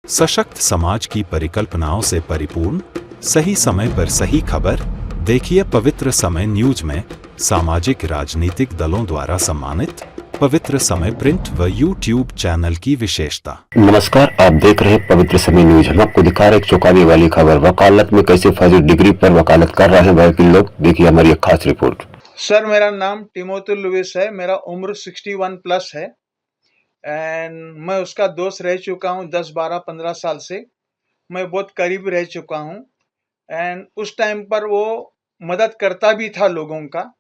सशक्त समाज की परिकल्पनाओं से परिपूर्ण, सही समय पर सही खबर। देखिए पवित्र समय न्यूज में सामाजिक राजनीतिक दलों द्वारा सम्मानित पवित्र समय प्रिंट व यूट्यूब चैनल की विशेषता। नमस्कार, आप देख रहे हैं पवित्र समय न्यूज। हम आपको दिखा रहे हैं एक चौंकाने वाली खबर। वकालत में कैसे फर्जी डिग्री पर वकालत कर रहे हैं वकील लोग। देखिए हमारी एक खास रिपोर्ट। सर, मेरा नाम टिमोथी लुइस है। मेरा उम्र 61 प्लस है एंड मैं उसका दोस्त रह चुका हूँ 10, 12, 15 साल से। मैं बहुत करीब रह चुका हूँ एंड उस टाइम पर वो मदद करता भी था लोगों का।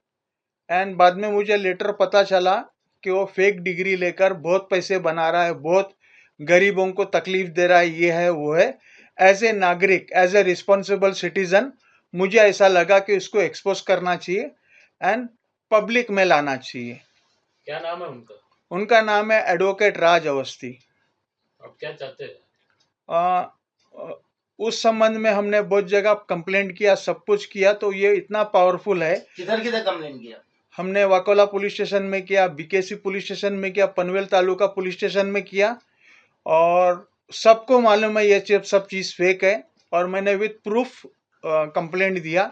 एंड बाद में मुझे लेटर पता चला कि वो फेक डिग्री लेकर बहुत पैसे बना रहा है, बहुत गरीबों को तकलीफ दे रहा है, ये है वो है। एज ए नागरिक, एज ए रिस्पॉन्सिबल सिटीजन, मुझे ऐसा लगा कि उसको एक्सपोज करना चाहिए एंड पब्लिक में लाना चाहिए। क्या नाम है उनका? उनका नाम है एडवोकेट राज अवस्थी। आप क्या चाहते हैं? आ, उस संबंध में हमने बहुत जगह कंप्लेंट किया, सब कुछ किया, तो ये इतना पावरफुल है। किधर किधर कंप्लेंट किया? हमने वाकोला पुलिस स्टेशन में किया, बीकेसी पुलिस स्टेशन में किया, पनवेल तालुका पुलिस स्टेशन में किया और सबको मालूम है ये सब चीज़ फेक है और मैंने विद प्रूफ कंप्लेंट दिया,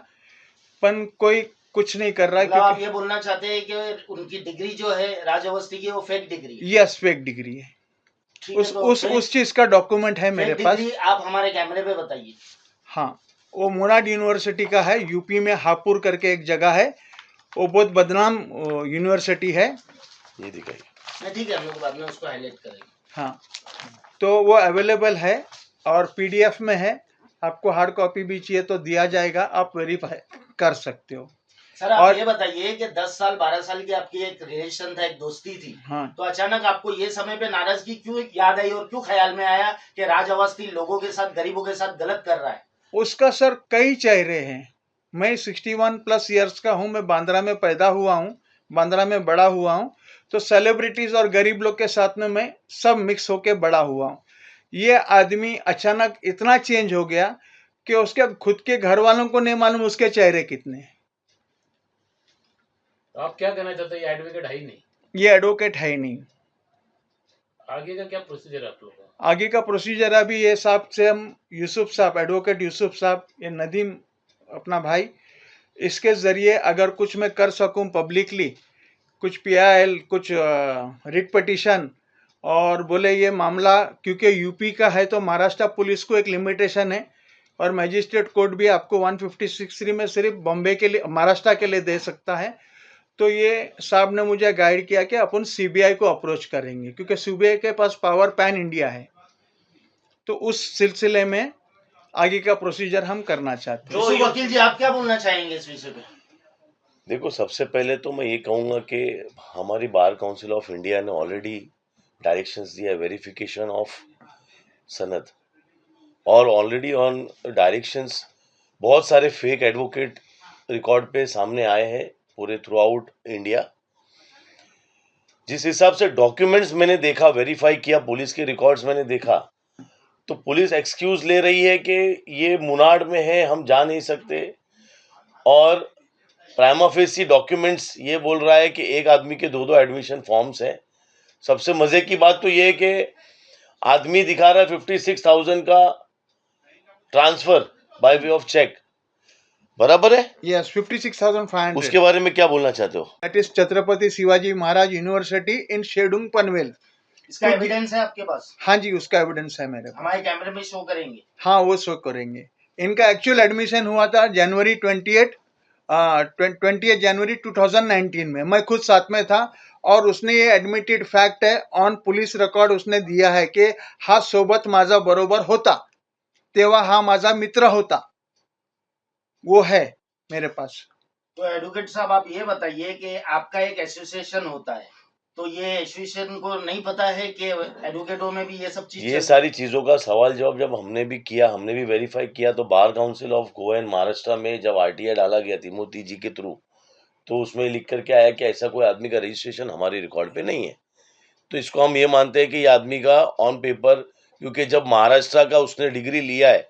पर कोई कुछ नहीं कर रहा है। मतलब आप ये बोलना चाहते हैं कि उनकी डिग्री जो है राज अवस्थी की, वो फेक डिग्री है? यस, फेक डिग्री है। उस चीज का डॉक्यूमेंट है मेरे पास। आप हमारे कैमरे पे बताइए। हाँ, वो मोनाड यूनिवर्सिटी का है, यूपी में हापुड़ करके एक जगह है। वो बहुत बदनाम यूनिवर्सिटी है। ये दिखाइए। नहीं, ठीक है, हम लोग बाद में उसको हाईलाइट करेंगे। हाँ, तो वो अवेलेबल है और पीडीएफ में है। आपको हार्ड कॉपी भी चाहिए तो दिया जाएगा, आप वेरीफाई कर सकते हो। सर, आप ये बताइए कि 10 साल 12 साल की आपकी एक रिलेशन था, एक दोस्ती थी। हाँ, तो अचानक आपको ये समय पे नाराजगी क्यों याद आई और क्यों ख्याल में आया कि राज अवस्थी लोगों के साथ, गरीबों के साथ गलत कर रहा है? उसका सर कई चेहरे हैं। मैं 61 प्लस ईयर्स का हूँ। मैं बांद्रा में पैदा हुआ हूँ, बांद्रा में बड़ा हुआ हूँ। तो सेलिब्रिटीज और गरीब लोग के साथ में मैं सब मिक्स होके बड़ा हुआ हूँ। ये आदमी अचानक इतना चेंज हो गया कि उसके खुद के घर वालों को नहीं मालूम उसके चेहरे कितने। तो आप क्या कहना चाहते हैं? ये एडवोकेट है ही नहीं? ये एडवोकेट है ही नहीं। आगे का क्या प्रोसीजर है आप लोगों का? आगे का प्रोसीजर अभी ये साहब से हम यूसुफ साहब, एडवोकेट यूसुफ साहब, ये नदीम अपना भाई, इसके जरिए अगर कुछ मैं कर सकूं पब्लिकली, कुछ पीआईएल, कुछ रिट पिटीशन, और बोले ये मामला क्योंकि यूपी का है तो महाराष्ट्र पुलिस को एक लिमिटेशन है और मजिस्ट्रेट कोर्ट भी आपको 156(3) में सिर्फ बॉम्बे के लिए, महाराष्ट्र के लिए दे सकता है। तो ये साहब ने मुझे गाइड किया कि अपन सीबीआई को अप्रोच करेंगे क्योंकि सीबीआई के पास पावर पैन इंडिया है। तो उस सिलसिले में आगे का प्रोसीजर हम करना चाहते हैं। तो वकील जी, आप क्या बोलना चाहेंगे इस विषय पे? देखो, सबसे पहले तो मैं ये कहूँगा कि हमारी बार काउंसिल ऑफ इंडिया ने ऑलरेडी डायरेक्शंस दिया है वेरिफिकेशन ऑफ सनद, और ऑलरेडी ऑन डायरेक्शंस बहुत सारे फेक एडवोकेट रिकॉर्ड पे सामने आए हैं पूरे थ्रू आउट इंडिया। जिस हिसाब से डॉक्यूमेंट्स मैंने देखा, वेरीफाई किया, पुलिस के रिकॉर्ड्स मैंने देखा, तो पुलिस एक्सक्यूज ले रही है कि ये मुनाड में है, हम जा नहीं सकते, और प्राइमा फेसी डॉक्यूमेंट्स ये बोल रहा है कि एक आदमी के दो एडमिशन फॉर्म्स हैं। सबसे मजे की बात तो ये है कि आदमी दिखा रहा है 56,000 का transfer by way of cheque, बराबर है? यस, 56,500। उसके बारे में क्या बोलना चाहते हो? That is Chhatrapati Shivaji Maharaj university in Shedung Panvel. इसका एविडेंस है आपके पास? हाँ जी, उसका एविडेंस है मेरे पास। हमारे कैमरे में शो करेंगे? हाँ, वो शो करेंगे। इनका एक्चुअल एडमिशन हुआ था जनवरी 20 जनवरी 2019 में। मैं खुद साथ में था और उसने ये एडमिटेड फैक्ट है, ऑन पुलिस रिकॉर्ड उसने दिया है कि हा सोबत माझा बरोबर होता, तेव्हा हा माझा मित्र होता। वो है मेरे पास। तो एडवोकेट साहब, आप ये बताइए कि आपका एक एसोसिएशन होता है, तो ये एसोसिएशन को नहीं पता है कि एडवोकेटों में भी ये सब चीज, ये सारी चीजों का सवाल जवाब जब हमने भी किया, हमने भी वेरीफाई किया, तो bar council of Goa and Maharashtra में जब आरटीआई डाला गया तिमोती जी के थ्रू, तो उसमें लिख करके आया कि ऐसा कोई आदमी का रजिस्ट्रेशन हमारे रिकॉर्ड पे नहीं है। तो इसको हम ये मानते हैं कि ये आदमी का ऑन पेपर, क्योंकि जब महाराष्ट्र का उसने डिग्री लिया है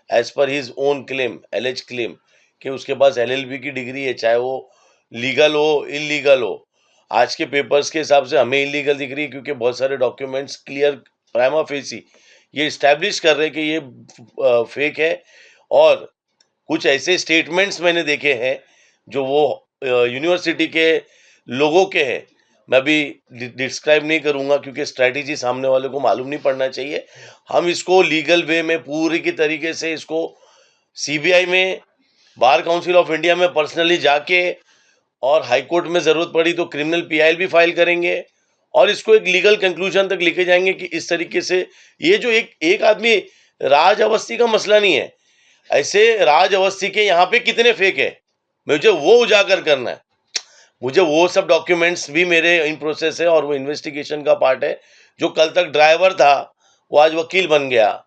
as per his own claim, allege claim, कि उसके पास एलएलबी की डिग्री है, चाहे वो लीगल हो इलीगल हो। आज के पेपर्स के हिसाब से हमें इलीगल दिख रही है क्योंकि बहुत सारे डॉक्यूमेंट्स क्लियर प्राइमा फेसी ये इस्टेब्लिश कर रहे हैं कि ये फेक है। और कुछ ऐसे स्टेटमेंट्स मैंने देखे हैं जो वो यूनिवर्सिटी के लोगों के हैं। मैं अभी डिस्क्राइब नहीं करूंगा क्योंकि स्ट्रैटेजी सामने वाले को मालूम नहीं पड़ना चाहिए। हम इसको लीगल वे में पूरी की तरीके से इसको सीबीआई में, बार काउंसिल ऑफ इंडिया में पर्सनली जाके, और हाई कोर्ट में जरूरत पड़ी तो क्रिमिनल पीआईएल भी फाइल करेंगे और इसको एक लीगल कंक्लूजन तक लेके जाएंगे कि इस तरीके से ये जो एक आदमी, राज अवस्थी का मसला नहीं है, ऐसे राज अवस्थी के यहाँ पे कितने फेक है मुझे वो उजागर करना है। मुझे वो सब डॉक्यूमेंट्स भी मेरे इन प्रोसेस है और वो इन्वेस्टिगेशन का पार्ट है। जो कल तक ड्राइवर था वो आज वकील बन गया,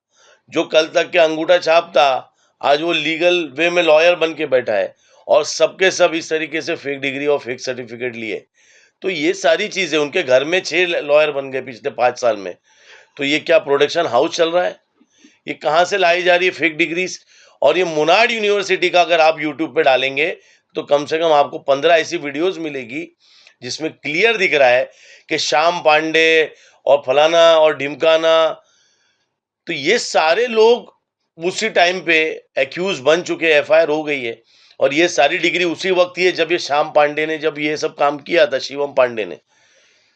जो कल तक के अंगूठा छाप था आज वो लीगल वे में लॉयर बन के बैठा है, और सबके सब इस तरीके से फेक डिग्री और फेक सर्टिफिकेट लिए। तो ये सारी चीजें, उनके घर में 6 लॉयर बन गए पिछले 5 साल में। तो ये क्या प्रोडक्शन हाउस चल रहा है? ये कहाँ से लाई जा रही है फेक डिग्रीज? और ये मुनाड यूनिवर्सिटी का अगर आप यूट्यूब पे डालेंगे तो कम से कम आपको 15 ऐसी वीडियोस मिलेगी जिसमें क्लियर दिख रहा है कि श्याम पांडे और फलाना और ढिमकाना, तो ये सारे लोग उसी टाइम पे एक्यूज बन चुके, एफआईआर हो गई है। और ये सारी डिग्री उसी वक्त ही है जब ये श्याम पांडे ने जब ये सब काम किया था, शिवम पांडे ने।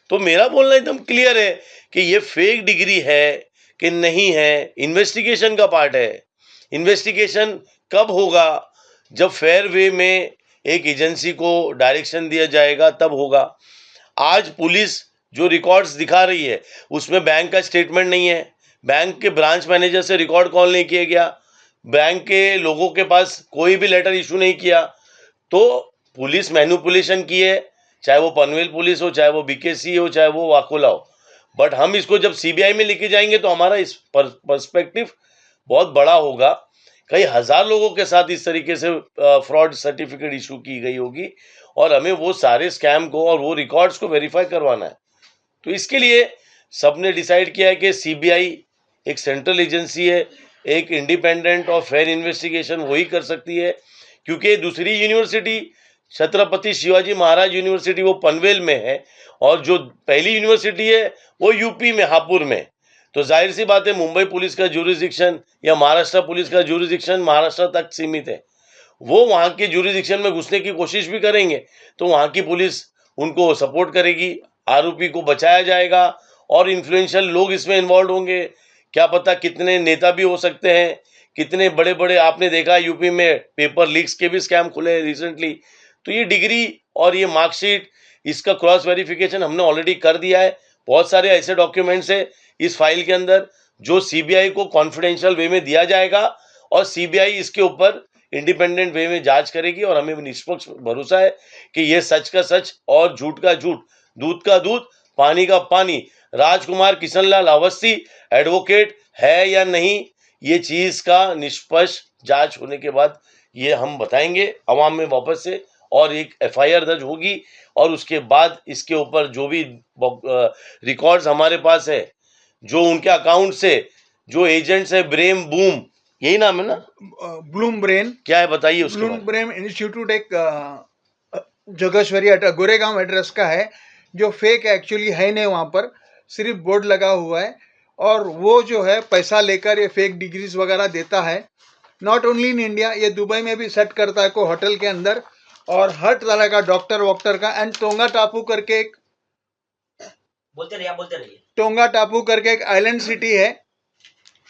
तो मेरा बोलना एकदम क्लियर है कि ये फेक डिग्री है कि नहीं है, इन्वेस्टिगेशन का पार्ट है। इन्वेस्टिगेशन कब होगा? जब फेयर वे में एक एजेंसी को डायरेक्शन दिया जाएगा तब होगा। आज पुलिस जो रिकॉर्ड्स दिखा रही है उसमें बैंक का स्टेटमेंट नहीं है, बैंक के ब्रांच मैनेजर से रिकॉर्ड कॉल नहीं किया गया, बैंक के लोगों के पास कोई भी लेटर इशू नहीं किया। तो पुलिस मैनिपुलेशन की है, चाहे वो पनवेल पुलिस हो, चाहे वो बीकेसी हो, चाहे वो वाकोला हो। बट हम इसको जब सीबीआई में लेके जाएंगे तो हमारा इस पर्सपेक्टिव बहुत बड़ा होगा। कई हजार लोगों के साथ इस तरीके से फ्रॉड सर्टिफिकेट इशू की गई होगी और हमें वो सारे स्कैम को और वो रिकॉर्ड्स को वेरीफाई करवाना है। तो इसके लिए सबने डिसाइड किया है कि सीबीआई एक सेंट्रल एजेंसी है, एक इंडिपेंडेंट और फेयर इन्वेस्टिगेशन वही कर सकती है। क्योंकि दूसरी यूनिवर्सिटी छत्रपति शिवाजी महाराज यूनिवर्सिटी वो पनवेल में है और जो पहली यूनिवर्सिटी है वो यूपी में हापुड़ में। तो जाहिर सी बात है मुंबई पुलिस का ज्यूरिसडिक्शन या महाराष्ट्र पुलिस का ज्यूरिसडिक्शन महाराष्ट्र तक सीमित है। वो वहाँ के ज्यूरिसडिक्शन में घुसने की कोशिश भी करेंगे तो वहाँ की पुलिस उनको सपोर्ट करेगी, आरोपी को बचाया जाएगा और इन्फ्लुएंशियल लोग इसमें इन्वॉल्व होंगे। क्या पता कितने नेता भी हो सकते हैं, कितने बड़े बड़े, आपने देखा यूपी में पेपर लीक्स के भी स्कैम खुले रिसेंटली। तो ये डिग्री और ये मार्कशीट, इसका क्रॉस वेरिफिकेशन हमने ऑलरेडी कर दिया है। बहुत सारे ऐसे डॉक्यूमेंट्स है इस फाइल के अंदर जो सीबीआई को कॉन्फिडेंशियल वे में दिया जाएगा और सीबीआई इसके ऊपर इंडिपेंडेंट वे में जांच करेगी और हमें निष्पक्ष भरोसा है कि ये सच का सच और झूठ का झूठ, दूध का दूध, पानी का पानी, राजकुमार किशनलाल अवस्थी एडवोकेट है या नहीं, ये चीज का निष्पक्ष जांच होने के बाद ये हम बताएंगे अवाम में वापस से, और एक एफआईआर दर्ज होगी और उसके बाद इसके ऊपर जो भी रिकॉर्ड्स हमारे पास है, जो उनके अकाउंट से जो एजेंट्स है, ब्रेम बूम, यही नाम है ना, ब्लूम ब्रेन, क्या है बताइए उसके ब्लूम बारे में। ब्रेन इंस्टीट्यूट एक जोगेश्वरी गोरेगांव एड्रेस का है जो फेक एक्चुअली है नहीं, वहाँ पर सिर्फ बोर्ड लगा हुआ है और वो जो है पैसा लेकर ये फेक डिग्रीज वगैरह देता है। नॉट ओनली इन इंडिया, ये दुबई में भी सेट करता है कोई होटल के अंदर और हर तरह का डॉक्टर वॉक्टर का। एंड टोंगा टापू करके एक बोलते रहिए टोंगा टापू करके एक आइलैंड सिटी है,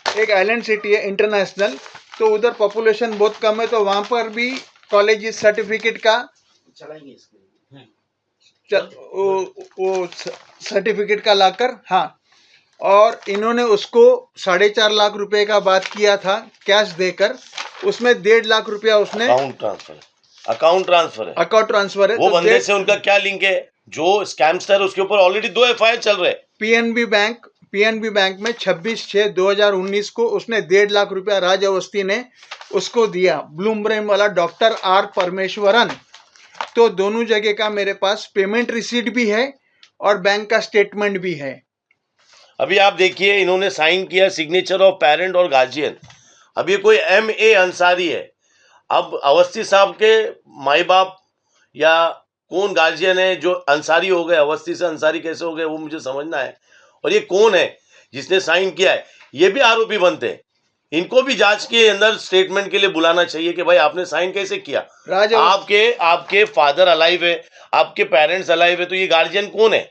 एक आइलैंड सिटी है इंटरनेशनल, तो उधर पॉपुलेशन बहुत कम है, तो वहाँ पर भी कॉलेज सर्टिफिकेट का चलाएंगे इसके लिए। वो सर्टिफिकेट का लाकर, हाँ, और इन्होंने उसको 4.5 लाख रुपए का बात किया था कैश देकर, उसमें 1.5 लाख रुपया उसने अकाउंट ट्रांसफर है अकाउंट ट्रांसफर है। वो तो बंदे से उनका क्या लिंक है? जो स्कैमस्टर, उसके ऊपर ऑलरेडी 2 एफआईआर चल रहे हैं। पीएनबी बैंक में 26/6/2019 को उसने 1.5 लाख रुपया राज अवस्थी ने उसको दिया, ब्लूमब्रेन वाला डॉक्टर आर परमेश्वरन। तो दोनों जगह का मेरे पास पेमेंट रिसीट भी है और बैंक का स्टेटमेंट भी है। अभी आप देखिए इन्होंने साइन किया, सिग्नेचर ऑफ पेरेंट और गार्जियन। अब ये कोई MA अंसारी है। अब अवस्थी साहब के माई बाप या कौन गार्जियन है जो अंसारी हो गए? अवस्थी से अंसारी कैसे हो गए वो मुझे समझना है। और ये कौन है? जिसने साइन किया है, ये भी आरोपी बनते हैं। इनको भी जांच के अंदर स्टेटमेंट के लिए बुलाना चाहिए कि भाई आपने साइन कैसे किया। आपके फादर अलाइव है, आपके पेरेंट्स अलाइव है, तो ये गार्जियन कौन है?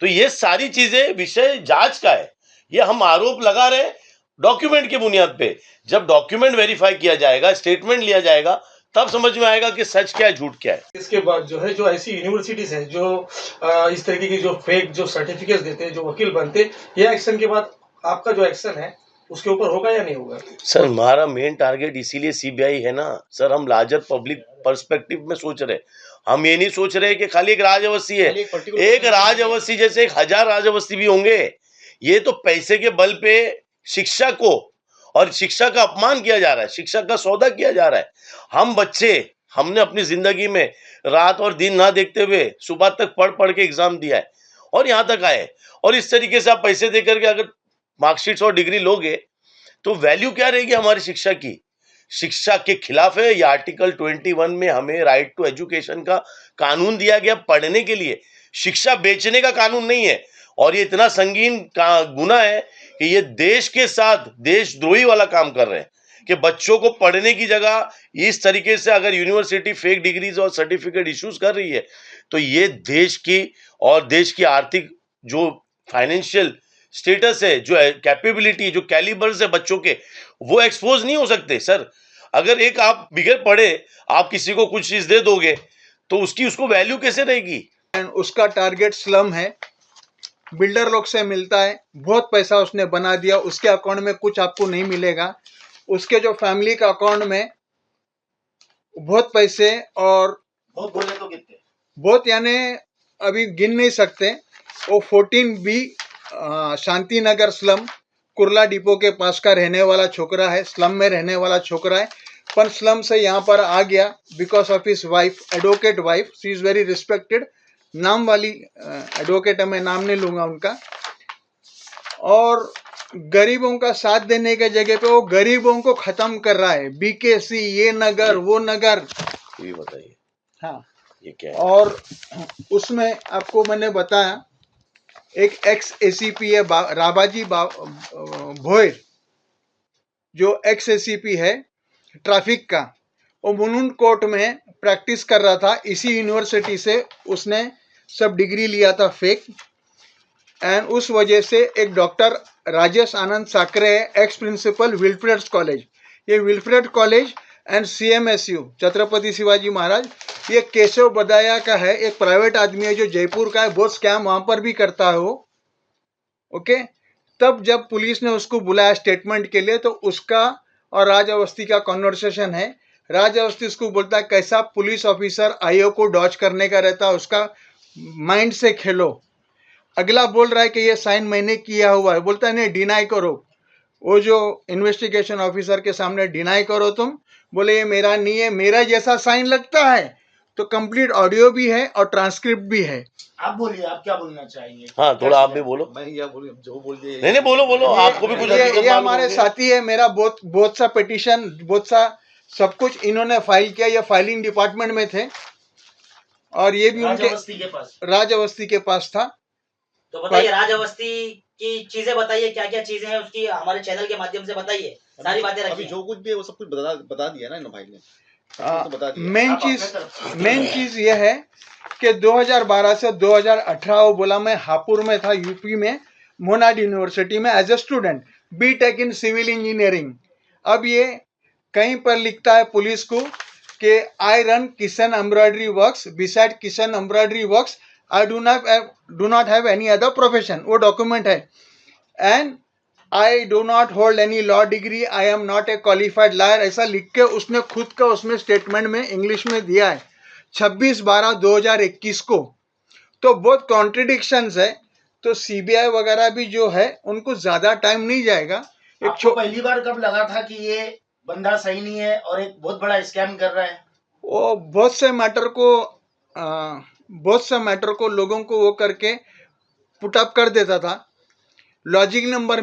तो ये सारी चीजें विषय जांच का है। ये हम आरोप लगा रहे हैं डॉक्यूमेंट के बुनियाद पे। जब डॉक्यूमेंट वेरीफाई किया जाएगा, स्टेटमेंट लिया जाएगा, तब समझ में आएगा कि सच क्या है, झूठ क्या है। इसके बाद जो है, जो ऐसी यूनिवर्सिटीज है जो इस तरीके की जो फेक जो सर्टिफिकेट्स देते हैं, जो वकील बनते, ये एक्शन के बाद आपका जो एक्शन है उसके ऊपर होगा या नहीं होगा? सर, हमारा मेन टारगेट इसीलिए सीबीआई है ना सर। हम लार्जर पब्लिक पर्सपेक्टिव में सोच रहे। हम ये नहीं सोच रहे कि खाली एक राज अवस्थी है। एक राज अवस्थी जैसे 1000 राज अवस्थी भी होंगे। ये तो पैसे के बल पे शिक्षा को और शिक्षा का अपमान किया जा रहा है, शिक्षा का सौदा किया जा रहा है। हम बच्चे, हमने अपनी जिंदगी में रात और दिन ना देखते हुए सुबह तक पढ़ के एग्जाम दिया है और यहाँ तक आए। और इस तरीके से आप पैसे दे करके अगर मार्कशीट्स और डिग्री लोगे तो वैल्यू क्या रहेगी हमारी शिक्षा की? शिक्षा के खिलाफ है। या आर्टिकल 21 में हमें राइट टू एजुकेशन का कानून दिया गया पढ़ने के लिए, शिक्षा बेचने का कानून नहीं है। और ये इतना संगीन का गुना है कि ये देश के साथ देशद्रोही वाला काम कर रहे हैं कि बच्चों को पढ़ने की जगह इस तरीके से अगर यूनिवर्सिटी फेक डिग्रीज और सर्टिफिकेट इश्यूज कर रही है तो ये देश की और देश की आर्थिक जो फाइनेंशियल स्टेटस है, जो कैपेबिलिटी, जो कैलिबर्स है बच्चों के, वो एक्सपोज नहीं हो सकते सर। अगर एक आप बिगड़ पड़े, आप किसी को कुछ चीज दे दोगे तो उसको वैल्यू कैसे रहेगी? उसका टारगेट स्लम है, बिल्डर लोग से मिलता है, बहुत पैसा उसने बना दिया, उसके अकाउंट में कुछ आपको नहीं मिलेगा। उसके जो फैमिली का अकाउंट में बहुत पैसे, और बहुत बोले तो कितने? बहुत यानी अभी गिन नहीं सकते। वो 14B Shanti Nagar slum Kurla depot के पास का रहने वाला छोकरा है, स्लम में रहने वाला छोकरा है। पर स्लम से यहाँ पर आ गया because of his wife, advocate wife. She is very respected, नाम वाली एडवोकेट है, मैं नाम नहीं लूंगा उनका। और गरीबों का साथ देने के जगह पे वो गरीबों को खत्म कर रहा है। BKC, ये नगर वो नगर। ये बताइए हाँ, ये क्या है? और उसमें आपको मैंने बताया एक ex-ACP है राबाजी भोयर, जो ex-ACP है ट्रैफिक का। वो मुनुन कोर्ट में प्रैक्टिस कर रहा था, इसी यूनिवर्सिटी से उसने सब डिग्री लिया था फेक। एंड उस वजह से एक डॉक्टर राजेश आनंद साकरे है, एक्स प्रिंसिपल विल्फ्रेड कॉलेज। ये Wilfred college and CMSU Chhatrapati Shivaji Maharaj, ये केशव बदाया का है, एक प्राइवेट आदमी है जो जयपुर का है। बहुत स्कैम वहां पर भी करता है वो। ओके, तब जब पुलिस ने उसको बुलाया स्टेटमेंट के लिए तो उसका और राज अवस्थी का कॉन्वर्सेशन है। राज अवस्थी उसको बोलता है कैसा पुलिस ऑफिसर IO को डॉज करने का रहता है, उसका माइंड से खेलो। अगला बोल रहा है कि ये साइन मैंने किया हुआ है, बोलता है नहीं डिनाई करो। वो जो इन्वेस्टिगेशन ऑफिसर के सामने डिनाई करो तुम, बोले ये मेरा नहीं है, मेरा जैसा साइन लगता है। तो कंप्लीट ऑडियो भी है और ट्रांसक्रिप्ट भी है। आप बोलिए, आप क्या बोलना चाहेंगे? हाँ, थोड़ा आप भी बोलो। मैं या बोलूं, जो बोल दिए। नहीं बोलो, आपको भी कुछ ये हमारे साथी है, मेरा बहुत सा पिटीशन, बहुत सा सब कुछ इन्होंने फाइल किया। ये फाइलिंग डिपार्टमेंट में थे और ये भी उनके राज अवस्थी के पास था। तो बताइए राज अवस्थी की चीजें बताइए, क्या क्या चीजें हैं उसकी, हमारे चैनल के माध्यम से बताइए, सारी बातें अभी रखिए। जो कुछ भी है वो सब कुछ बता दिया ना इन भाई ने, तो बता दिया। मेन चीज ये है कि 2012 से 2018 वो बोला मैं हापुड़ में था, यूपी में, मोनाड यूनिवर्सिटी में as a student, BTech in civil engineering. अब ये कहीं पर लिखता है पुलिस को कि I run Kishan embroidery works, beside Kishan embroidery works I do not have any other profession. वो डॉक्यूमेंट है। And I do not hold any law degree, I am not a qualified lawyer, ऐसा लिख के उसने खुद का उसमें स्टेटमेंट में इंग्लिश में दिया है 26/12/2021 को। तो बहुत कॉन्ट्रडिक्शंस है। तो CBI वगैरह भी जो है उनको ज्यादा टाइम नहीं जाएगा। आपको पहली बार कब लगा था कि ये बंदा सही नहीं है और एक बहुत बड़ा स्कैम कर रहा है? वो बहुत से मैटर को लोगों को वो करके पुटअप कर देता था। लॉजिंग नंबर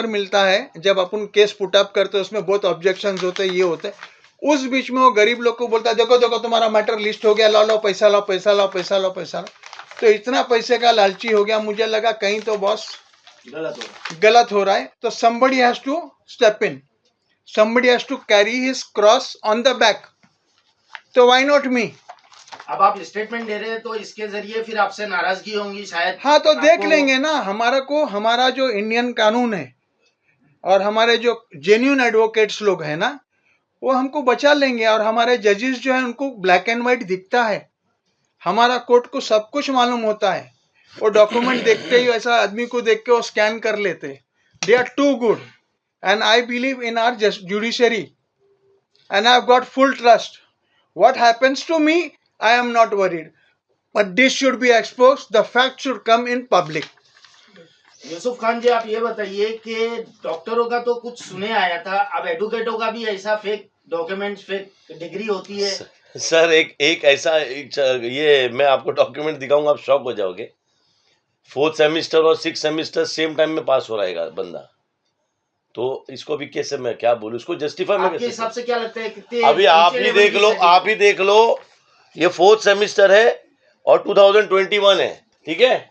मिलता है जब अपन केस पुटअप करते हैं, उसमें बहुत ऑब्जेक्शंस होते हैं, ये होते हैं। उस बीच में वो गरीब लोग को बोलता है देखो तुम्हारा मैटर लिस्ट हो गया, लो पैसा लो। तो इतना पैसे का लालची हो गया, मुझे लगा कहीं तो बॉस गलत हो रहा है। गलत हो रहा है, तो somebody has to step in, somebody has to carry his cross on the back, तो why not me? अब आप स्टेटमेंट दे रहे हैं तो इसके जरिए फिर आपसे नाराजगी होंगी शायद। हाँ, तो देख आपको- लेंगे ना, हमारा जो इंडियन कानून है और हमारे जो जेन्युइन एडवोकेट्स लोग हैं ना, वो हमको बचा लेंगे। और हमारे जजेस जो है उनको ब्लैक एंड व्हाइट दिखता है, हमारा कोर्ट को सब कुछ मालूम होता है। वो डॉक्यूमेंट देखते ही ऐसा आदमी को देख के वो स्कैन कर लेते। They are too good and I believe in our judiciary and I have got full trust. What happens to me, I am not worried, but this should be expose, the fact should come in public. Yusuf Khan ji, आप ये बताइए कि डॉक्टरों का तो कुछ सुने आया था, अब एडवोकेटों का भी ऐसा फेक डॉक्यूमेंट्स, फेक डिग्री होती है? सर एक ऐसा ये मैं आपको डॉक्यूमेंट दिखाऊंगा, आप शॉक हो जाओगे। 4th सेमेस्टर और 6th सेमेस्टर सेम टाइम में पास हो रहेगा बंदा, तो इसको भी कैसे मैं क्या बोलूं, इसको जस्टिफाई मैं आपके कैसे हिसाब से क्या लगता है कितने? अभी आप ऊंचे ही लेवल देख की लो, study? आप ही देख लो, ये 4th सेमेस्टर है और 2021 है, ठीक है।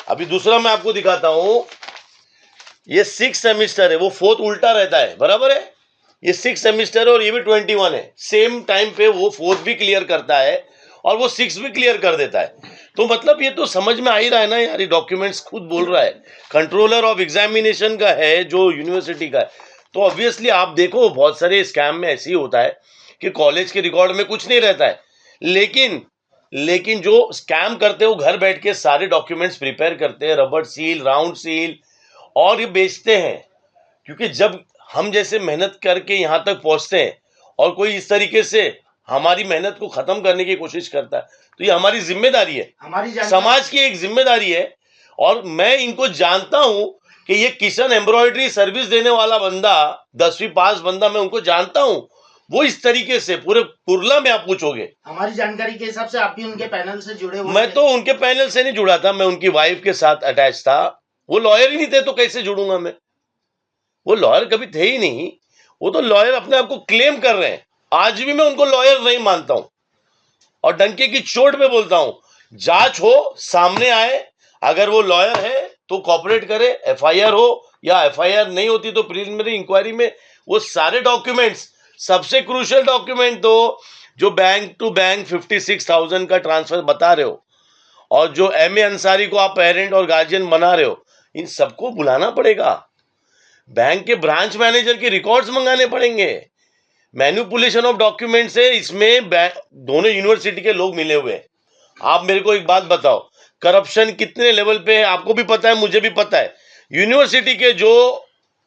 अभी दूसरा मैं आपको दिखाता हूं, ये 6th सेमेस्टर है, वो 4th उल्टा रहता है, बराबर है। ये 6th सेमेस्टर है और ये भी 21 है, सेम टाइम पे वो 4th भी क्लियर करता है और वो 6th भी क्लियर कर देता है। तो मतलब ये तो समझ में आ ही रहा है ना यार, ये डॉक्यूमेंट्स खुद बोल रहा है, कंट्रोलर ऑफ एग्जामिनेशन का है जो यूनिवर्सिटी का है। तो ऑब्वियसली आप देखो बहुत सारे स्कैम में ऐसे ही होता है कि कॉलेज के रिकॉर्ड में कुछ नहीं रहता है, लेकिन जो स्कैम करते हैं वो घर बैठ के सारे डॉक्यूमेंट्स प्रिपेयर करते हैं, रबड़ सील, राउंड सील, और ये बेचते हैं। क्योंकि जब हम जैसे मेहनत करके यहाँ तक पहुंचते हैं और कोई इस तरीके से हमारी मेहनत को खत्म करने की कोशिश करता है, तो ये हमारी जिम्मेदारी है, हमारी समाज की एक जिम्मेदारी है। और मैं इनको जानता हूं कि ये किशन एम्ब्रॉयडरी सर्विस देने वाला बंदा, 10वीं पास बंदा, मैं उनको जानता हूं। वो इस तरीके से पूरे कुरला में आप पूछोगे, हमारी जानकारी के हिसाब से आप भी उनके पैनल से जुड़े हुए मैं थे? तो उनके पैनल से नहीं जुड़ा था, मैं उनकी वाइफ के साथ अटैच था। वो लॉयर ही नहीं थे तो कैसे जुड़ूंगा मैं? वो लॉयर कभी थे ही नहीं, वो तो लॉयर अपने आप को क्लेम कर रहे हैं। आज भी मैं उनको लॉयर नहीं मानता हूं और डंके की चोट पे बोलता हूं, जांच हो, सामने आए, अगर वो लॉयर है तो कॉपरेट करे, एफआईआर हो या एफआईआर नहीं होती तो प्रिलिमिनरी इंक्वायरी में वो सारे डॉक्यूमेंट्स, सबसे क्रूशियल डॉक्यूमेंट तो जो बैंक टू बैंक 56,000 का ट्रांसफर बता रहे हो और जो एमए अंसारी को आप पेरेंट और गार्जियन बना रहे हो, इन सबको बुलाना पड़ेगा। बैंक के ब्रांच मैनेजर के रिकॉर्ड्स मंगाने पड़ेंगे। मैनिपुलेशन ऑफ डॉक्यूमेंट से इसमें दोनों यूनिवर्सिटी के लोग मिले हुए हैं। आप मेरे को एक बात बताओ, करप्शन कितने लेवल पे है? आपको भी पता है, मुझे भी पता है। यूनिवर्सिटी के जो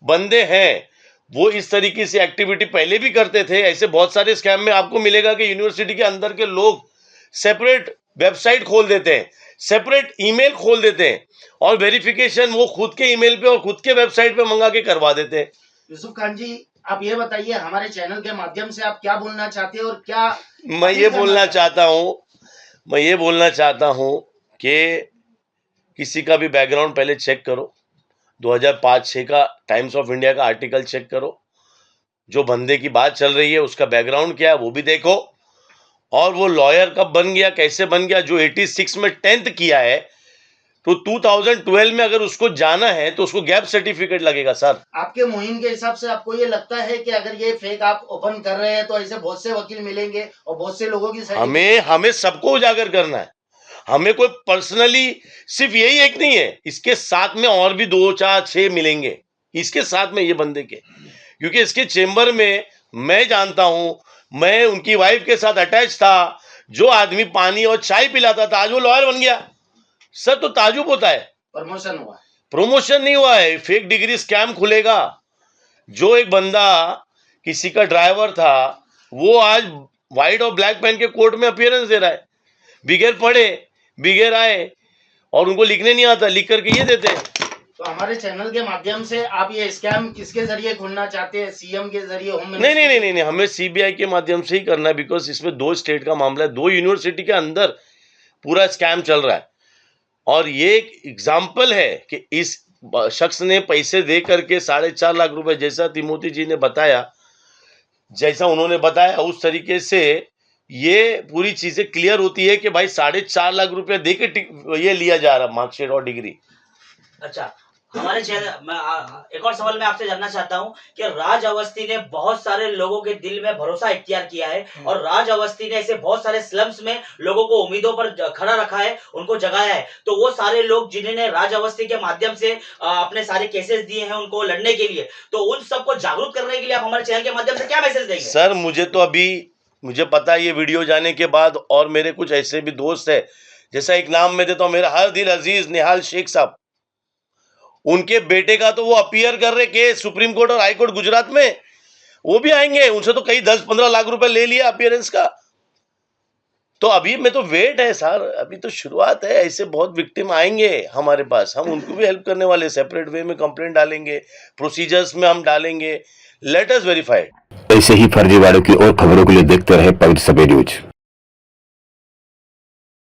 बंदे हैं वो इस तरीके से एक्टिविटी पहले भी करते थे। ऐसे बहुत सारे स्कैम में आपको मिलेगा कि यूनिवर्सिटी के अंदर के लोग सेपरेट वेबसाइट खोल देते हैं, सेपरेट ईमेल खोल देते हैं और वेरिफिकेशन वो खुद के ईमेल पे और खुद के वेबसाइट पे मंगा के करवा देते हैं। यूसुफ खान जी, आप ये बताइए हमारे चैनल के माध्यम से आप क्या बोलना चाहते हैं और क्या मैं ये बोलना चाहता हूं कि किसी का भी बैकग्राउंड पहले चेक करो। 2005-6 का टाइम्स ऑफ इंडिया का आर्टिकल चेक करो, जो बंदे की बात चल रही है उसका बैकग्राउंड क्या है वो भी देखो, और वो लॉयर कब बन गया, कैसे बन गया। जो 86 में 10th किया है तो 2012 में अगर उसको जाना है तो उसको गैप सर्टिफिकेट लगेगा सर। आपके मुहिम के हिसाब से आपको ये लगता है कि अगर ये फेक आप ओपन कर रहे हैं तो ऐसे बहुत से वकील मिलेंगे और बहुत से लोगों की हमें सबको उजागर करना है। हमें कोई पर्सनली सिर्फ यही एक नहीं है, इसके साथ में और भी 2, 4, 6 मिलेंगे इसके साथ में ये बंदे के, क्योंकि इसके चेंबर में मैं जानता हूं, मैं उनकी वाइफ के साथ अटैच था। जो आदमी पानी और चाय पिलाता था आज वो लॉयर बन गया सर, तो ताजुब होता है। प्रमोशन हुआ, प्रमोशन नहीं हुआ है, फेक डिग्री स्कैम खुलेगा। जो एक बंदा किसी का ड्राइवर था वो आज व्हाइट और ब्लैक पेन के कोर्ट में अपीयरेंस दे रहा है, बिगैर पढ़े बिगैर आए, और उनको लिखने नहीं आता, लिख करके ये देते हैं। तो हमारे चैनल के माध्यम से आप ये स्कैम किसके जरिए खोलना चाहते हैं? सीएम के जरिए, होम मिनिस्टर? नहीं, हमें सीबीआई के माध्यम से ही करना है, बिकॉज इसमें 2 स्टेट का मामला है, 2 यूनिवर्सिटी के अंदर पूरा स्कैम चल रहा है। और ये एक एग्जाम्पल है कि इस शख्स ने पैसे दे करके 4.5 लाख रुपए, जैसा तिमोती जी ने बताया, जैसा उन्होंने बताया उस तरीके से ये पूरी चीजें क्लियर होती है कि भाई 4.5 लाख रुपया दे के ये लिया जा रहा मार्कशीट और डिग्री। अच्छा, हमारे चैनल एक और सवाल मैं आपसे जानना चाहता हूं कि राज अवस्थी ने बहुत सारे लोगों के दिल में भरोसा इख्तियार किया है और राज अवस्थी ने ऐसे बहुत सारे स्लम्स में लोगों को उम्मीदों पर खड़ा रखा है, उनको जगाया है। तो वो सारे लोग जिन्होंने राज अवस्थी के माध्यम से अपने सारे केसेस दिए हैं उनको लड़ने के लिए, तो उन सबको जागरूक करने के लिए आप हमारे चैनल के माध्यम से क्या मैसेज देंगे? सर मुझे पता है ये वीडियो जाने के बाद, और मेरे कुछ ऐसे भी दोस्त है, जैसा एक नाम मैं देता हूं, मेरा हर दिल अजीज निहाल शेख साहब, उनके बेटे का तो वो अपीयर कर रहे केस सुप्रीम कोर्ट और हाई कोर्ट गुजरात में, वो भी आएंगे। उनसे तो कई 10-15 लाख रुपए ले लिया अपीयरेंस का। तो अभी में तो वेट है सर, अभी तो शुरुआत है, ऐसे बहुत विक्टिम आएंगे हमारे पास, हम उनको भी हेल्प करने वाले, सेपरेट वे में कंप्लेंट डालेंगे, प्रोसीजर्स में हम डालेंगे, लेट अस वेरीफाई। ऐसे ही फर्जीवाड़ों की और खबरों के लिए देखते रहे पवित्र समय न्यूज।